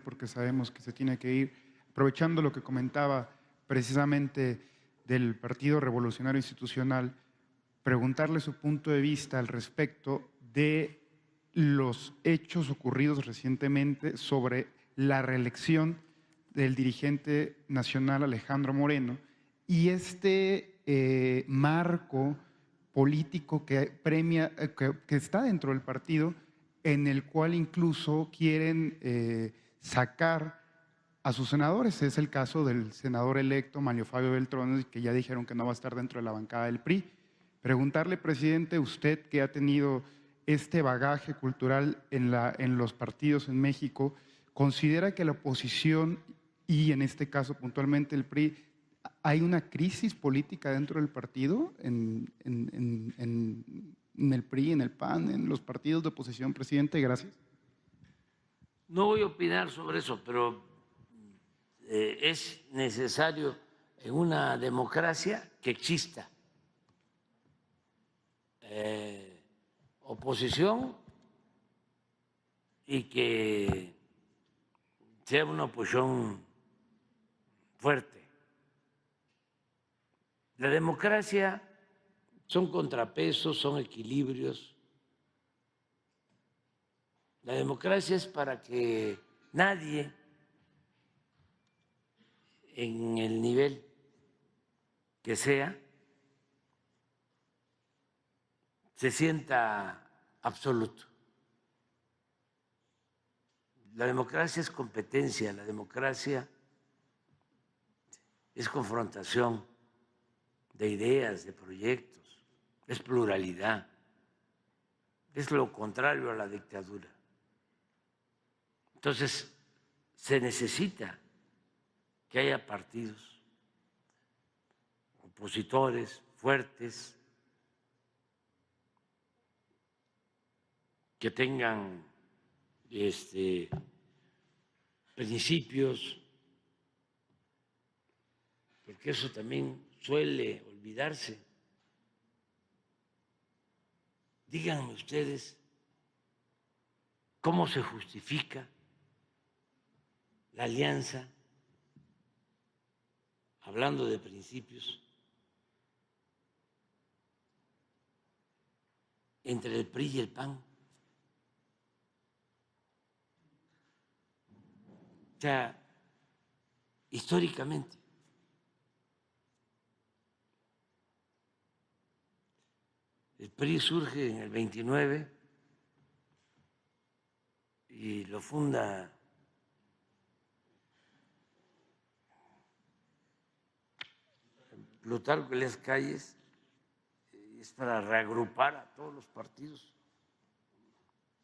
porque sabemos que se tiene que ir. Aprovechando lo que comentaba precisamente del Partido Revolucionario Institucional, preguntarle su punto de vista al respecto de los hechos ocurridos recientemente sobre la reelección del dirigente nacional Alejandro Moreno y marco político que premia, que está dentro del partido, en el cual incluso quieren sacar a sus senadores. Es el caso del senador electo Manlio Fabio Beltrones, que ya dijeron que no va a estar dentro de la bancada del PRI. Preguntarle, presidente, usted que ha tenido este bagaje cultural en los partidos en México, ¿considera que la oposición y en este caso puntualmente el PRI, hay una crisis política dentro del partido, en el PRI, en el PAN, en los partidos de oposición, presidente? Gracias. No voy a opinar sobre eso, pero es necesario en una democracia que exista oposición y que sea una oposición fuerte. La democracia son contrapesos, son equilibrios. La democracia es para que nadie en el nivel que sea se sienta absoluto. La democracia es competencia, la democracia es confrontación de ideas, de proyectos, es pluralidad, es lo contrario a la dictadura. Entonces, se necesita que haya partidos opositores fuertes, que tengan principios, porque eso también suele olvidarse. Díganme ustedes cómo se justifica la alianza, hablando de principios, entre el PRI y el PAN. O sea, históricamente, el PRI surge en el 29 y lo funda Plutarco Elías Calles, es para reagrupar a todos los partidos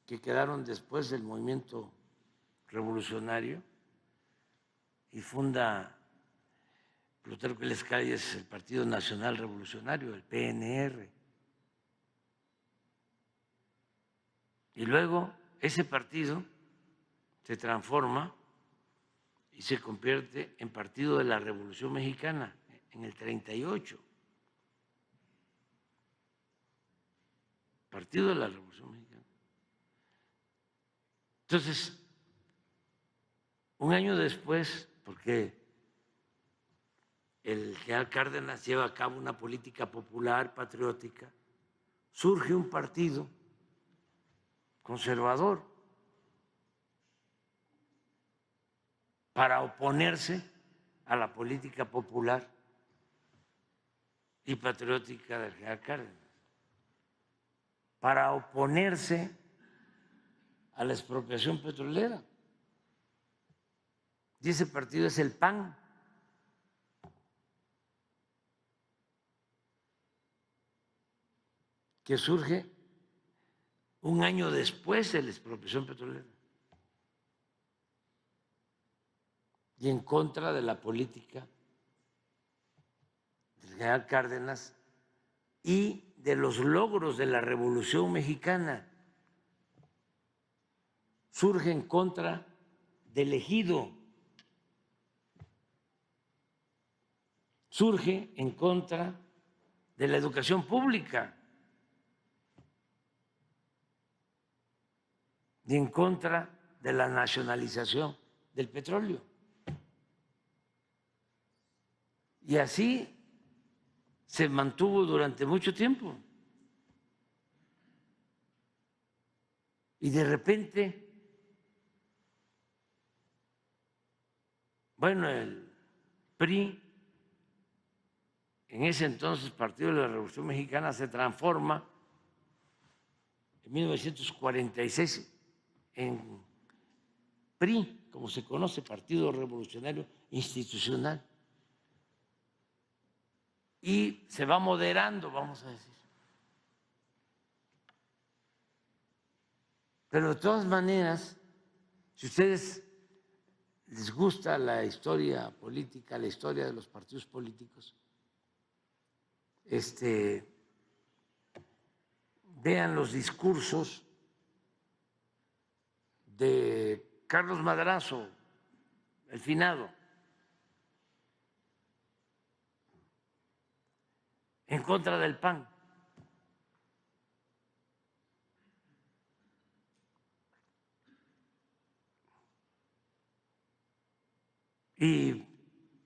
que quedaron después del movimiento revolucionario, y funda Plutarco Elías Calles el Partido Nacional Revolucionario, el PNR. Y luego ese partido se transforma y se convierte en Partido de la Revolución Mexicana en el 38. Partido de la Revolución Mexicana. Entonces, un año después, porque el general Cárdenas lleva a cabo una política popular, patriótica, surge un partido conservador para oponerse a la política popular y patriótica del general Cárdenas, para oponerse a la expropiación petrolera. Y ese partido es el PAN. Que surge un año después de la expropiación petrolera y en contra de la política del general Cárdenas y de los logros de la Revolución Mexicana. Surge en contra del ejido, surge en contra de la educación pública y en contra de la nacionalización del petróleo. Y así se mantuvo durante mucho tiempo. Y de repente, bueno, el PRI, en ese entonces Partido de la Revolución Mexicana, se transforma en 1946 en PRI, como se conoce, Partido Revolucionario Institucional. Y se va moderando, vamos a decir. Pero de todas maneras, si a ustedes les gusta la historia política, la historia de los partidos políticos, vean los discursos de Carlos Madrazo, el finado, en contra del PAN. Y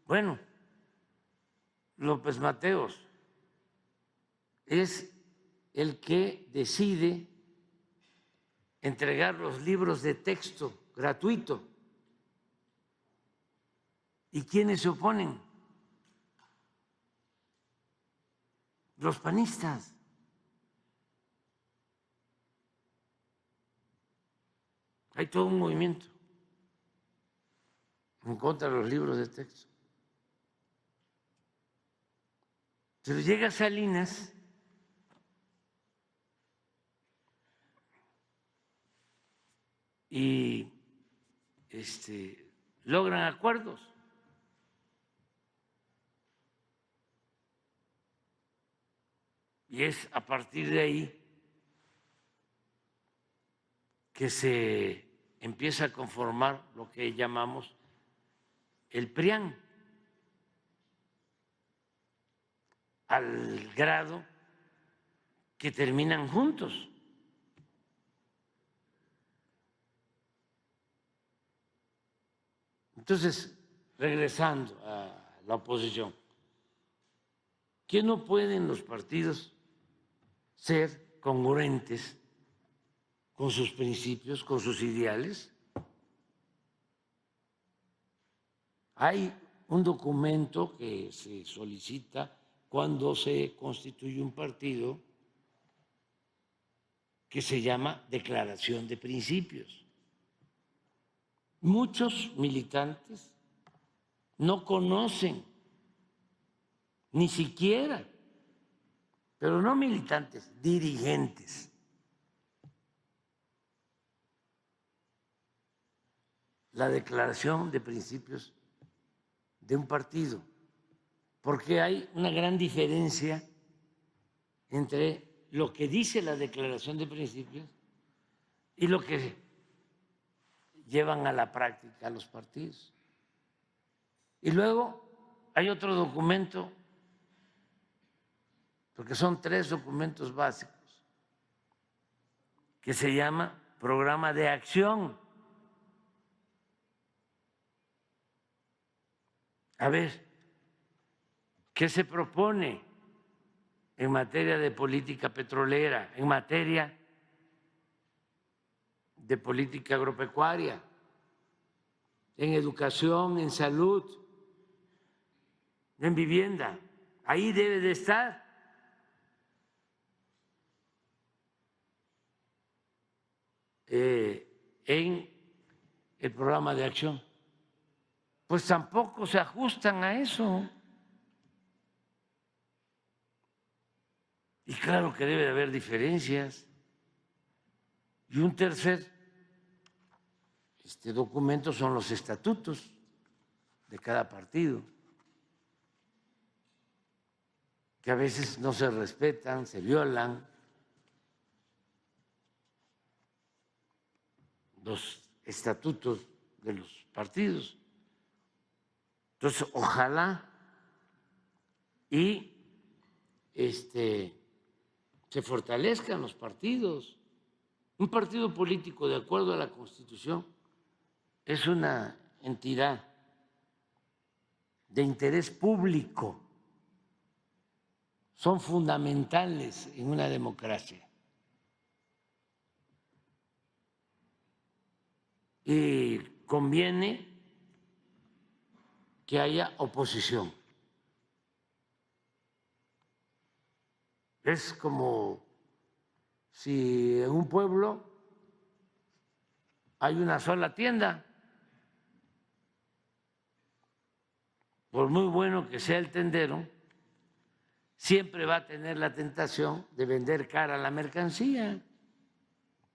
bueno, López Mateos es el que decide entregar los libros de texto gratuito. ¿Y quiénes se oponen? Los panistas. Hay todo un movimiento en contra de los libros de texto. Pero llega Salinas y logran acuerdos. Y es a partir de ahí que se empieza a conformar lo que llamamos el PRIAN, al grado que terminan juntos. Entonces, regresando a la oposición, ¿qué no pueden los partidos ser congruentes con sus principios, con sus ideales? Hay un documento que se solicita cuando se constituye un partido que se llama Declaración de Principios. Muchos militantes no conocen, ni siquiera, pero no militantes, dirigentes, la Declaración de Principios de un partido, porque hay una gran diferencia entre lo que dice la Declaración de Principios y lo que llevan a la práctica los partidos. Y luego hay otro documento, porque son 3 documentos básicos, que se llama Programa de Acción. A ver, ¿qué se propone en materia de política petrolera, en materia de política agropecuaria, en educación, en salud, en vivienda? Ahí debe de estar. En el programa de acción. Pues tampoco se ajustan a eso. Y claro que debe de haber diferencias. Y un tercer documento son los estatutos de cada partido, que a veces no se respetan, se violan. Los estatutos de los partidos. Entonces, ojalá y se fortalezcan los partidos. Un partido político, de acuerdo a la Constitución, es una entidad de interés público son fundamentales en una democracia. Y conviene que haya oposición. Es como si en un pueblo hay una sola tienda. Por muy bueno que sea el tendero, siempre va a tener la tentación de vender cara la mercancía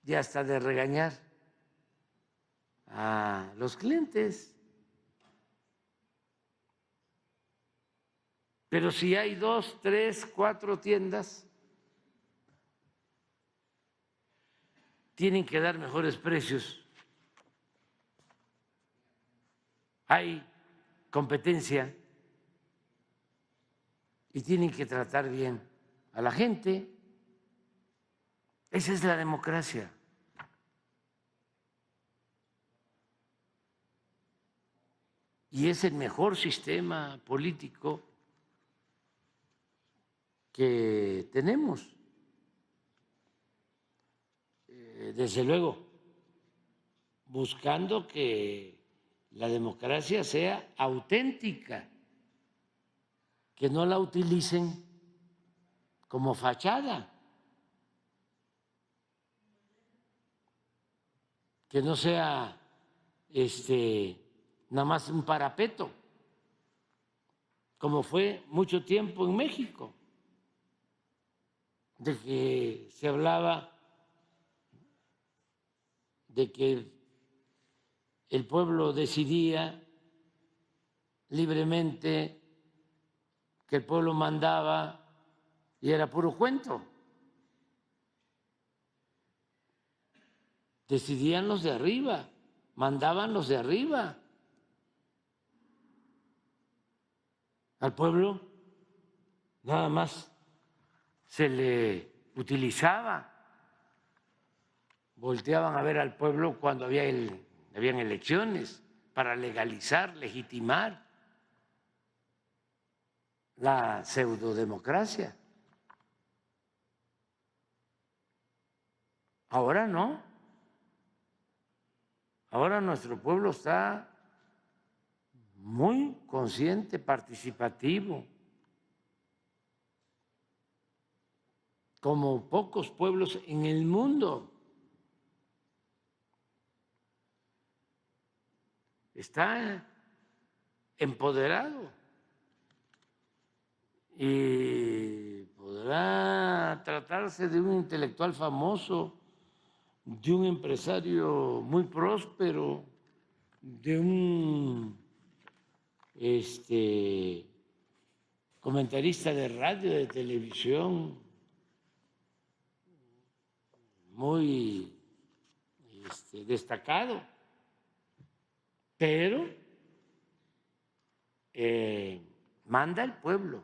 y hasta de regañar a los clientes. Pero si hay 2, 3, 4 tiendas, tienen que dar mejores precios. Hay competencia y tienen que tratar bien a la gente. Esa es la democracia. Y es el mejor sistema político que tenemos. Desde luego, buscando que la democracia sea auténtica, que no la utilicen como fachada, que no sea nada más un parapeto, como fue mucho tiempo en México, de que se hablaba de que el pueblo decidía libremente, que el pueblo mandaba y era puro cuento. Decidían los de arriba, mandaban los de arriba. Al pueblo nada más se le utilizaba. Volteaban a ver al pueblo cuando habían elecciones para legalizar, legitimar la pseudodemocracia. Ahora no. Ahora nuestro pueblo está muy consciente, participativo, como pocos pueblos en el mundo. Está empoderado y podrá tratarse de un intelectual famoso, de un empresario muy próspero, de un comentarista de radio, de televisión, muy destacado, pero manda el pueblo.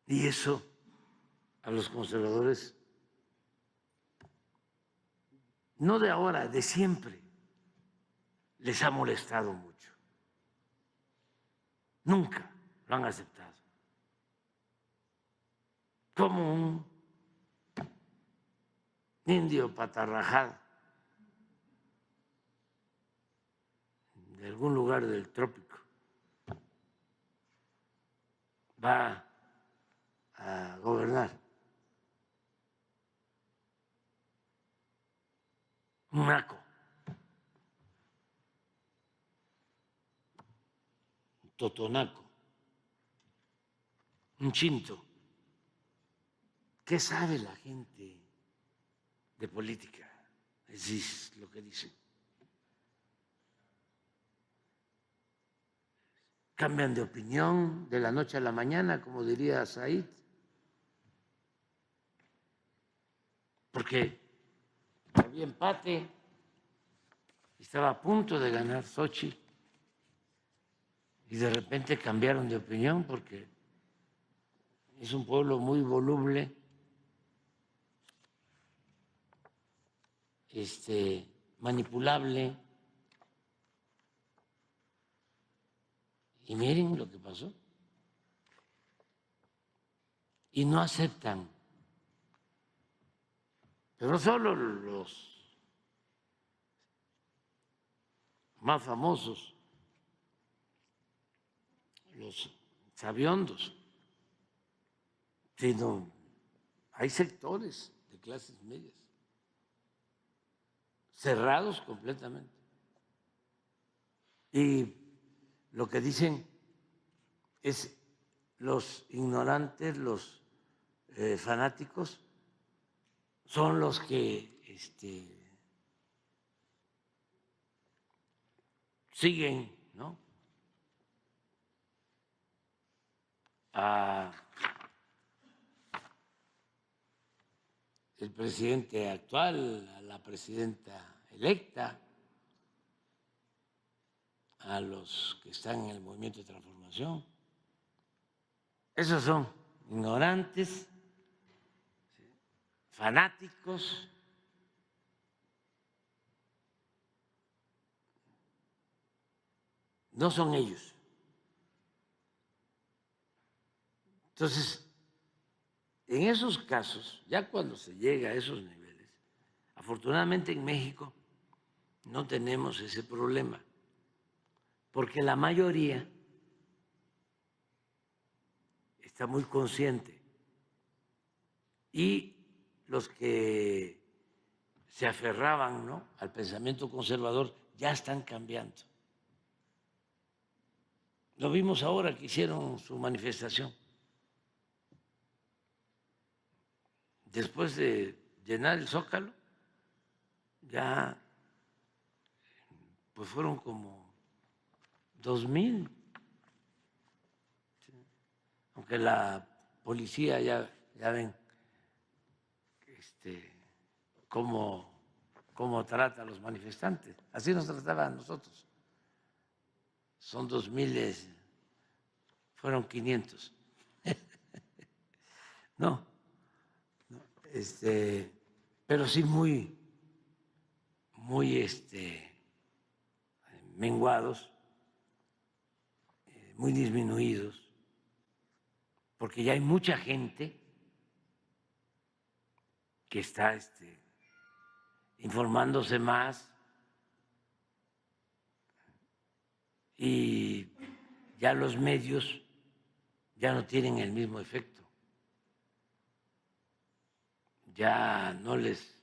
Y eso a los conservadores, no de ahora, de siempre, les ha molestado mucho. Nunca lo han aceptado. Como un indio patarrajado de algún lugar del trópico va a gobernar. Un naco, un totonaco, un chinto. ¿Qué sabe la gente de política? Es lo que dicen. Cambian de opinión de la noche a la mañana, como diría Said, porque había empate, estaba a punto de ganar Xochitl y de repente cambiaron de opinión porque es un pueblo muy voluble, manipulable. Y miren lo que pasó. Y no aceptan. Pero no solo los más famosos, los sabiondos, sino hay sectores de clases medias cerrados completamente. Y lo que dicen es los ignorantes, los fanáticos, son los que siguen, ¿no?, a el presidente actual, a la presidenta electa, a los que están en el movimiento de transformación. Esos son ignorantes, fanáticos, no son ellos. Entonces, en esos casos, ya cuando se llega a esos niveles, afortunadamente en México no tenemos ese problema, porque la mayoría está muy consciente y los que se aferraban, ¿no?, al pensamiento conservador ya están cambiando. Lo vimos ahora que hicieron su manifestación. Después de llenar el Zócalo, ya pues fueron como 2,000, aunque la policía ya ven cómo trata a los manifestantes. Así nos trataba a nosotros. Son 2,000, fueron 500. No, pero sí muy menguados, muy disminuidos, porque ya hay mucha gente que está informándose más y ya los medios ya no tienen el mismo efecto, ya no les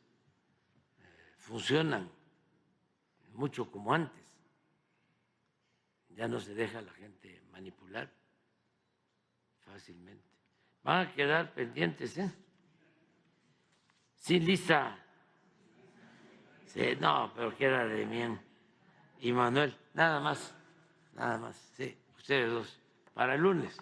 funcionan mucho como antes, ya no se deja a la gente manipular fácilmente. Van a quedar pendientes, ¿eh? Sí, lista. Sí, no, pero queda de Demián y Manuel, nada más, sí, ustedes dos, para el lunes.